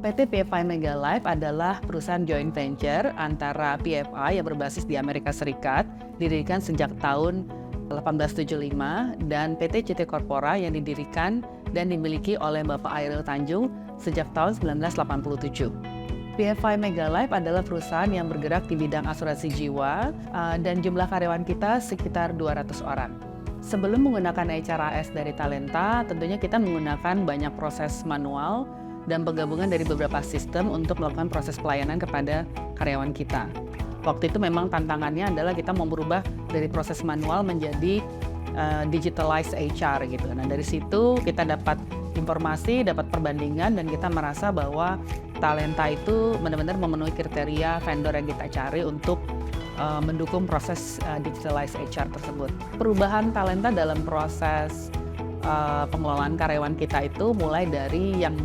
PT PFI Mega Life adalah perusahaan joint venture antara PFI yang berbasis di Amerika Serikat, didirikan sejak tahun 1875, dan PT CT Corpora yang didirikan dan dimiliki oleh Bapak Airil Tanjung sejak tahun 1987. PFI Mega Life adalah perusahaan yang bergerak di bidang asuransi jiwa dan jumlah karyawan kita sekitar 200 orang. Sebelum menggunakan HRIS dari Talenta, tentunya kita menggunakan banyak proses manual dan penggabungan dari beberapa sistem untuk melakukan proses pelayanan kepada karyawan kita. Waktu itu memang tantangannya adalah kita mau berubah dari proses manual menjadi digitalized HR gitu. Nah, dari situ kita dapat informasi, dapat perbandingan, dan kita merasa bahwa Talenta itu benar-benar memenuhi kriteria vendor yang kita cari untuk mendukung proses digitalized HR tersebut. Perubahan Talenta dalam proses pengelolaan karyawan kita itu mulai dari yang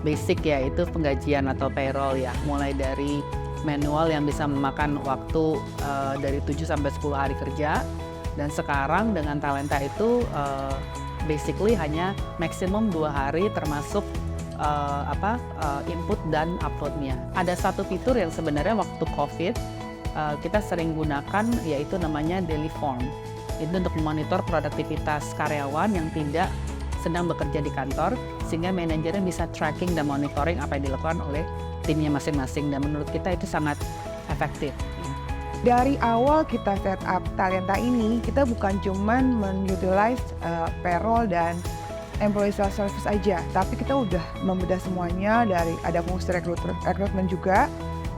basic, yaitu penggajian atau payroll ya, mulai dari manual yang bisa memakan waktu dari 7 sampai 10 hari kerja, dan sekarang dengan Talenta itu basically hanya maksimum 2 hari termasuk input dan uploadnya. Ada satu fitur yang sebenarnya waktu COVID kita sering gunakan, yaitu namanya daily form. Itu untuk memonitor produktivitas karyawan yang tidak sedang bekerja di kantor, sehingga manajernya bisa tracking dan monitoring apa yang dilakukan oleh timnya masing-masing, dan menurut kita itu sangat efektif. Dari awal kita set up Talenta ini, kita bukan cuman men-utilize payroll dan employee self-service aja, tapi kita udah membedah semuanya. Dari ada fungsi rekrutmen juga,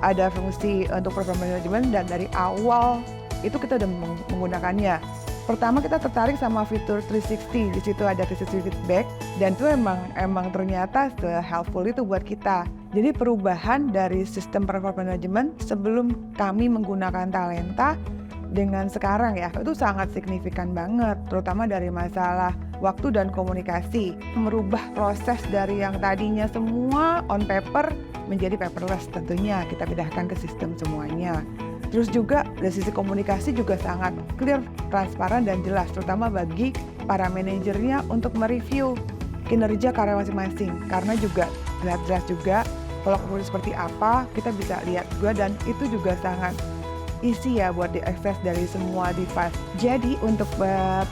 ada fungsi untuk program management, dan dari awal itu kita udah menggunakannya. Pertama kita tertarik sama fitur 360, di situ ada 360 feedback, dan itu emang ternyata helpful itu buat kita. Jadi perubahan dari sistem performance management sebelum kami menggunakan Talenta dengan sekarang ya, itu sangat signifikan banget, terutama dari masalah waktu dan komunikasi. Merubah proses dari yang tadinya semua on paper menjadi paperless, tentunya kita pindahkan ke sistem semuanya. Terus juga dari sisi komunikasi juga sangat clear, transparan, dan jelas, terutama bagi para manajernya untuk mereview kinerja karyawan masing-masing. Karena juga jelas juga kalau kemudian seperti apa, kita bisa lihat juga, dan itu juga sangat easy ya buat diakses dari semua device. Jadi untuk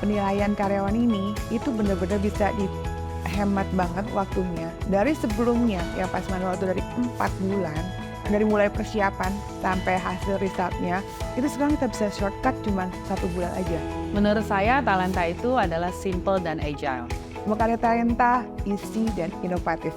penilaian karyawan ini, itu benar-benar bisa dihemat banget waktunya. Dari sebelumnya, yang pas manual itu dari 4 bulan, dari mulai persiapan sampai hasil resultnya, itu sekarang kita bisa shortcut cuma 1 bulan aja. Menurut saya Talenta itu adalah simple dan agile. Makanya Talenta easy dan inovatif.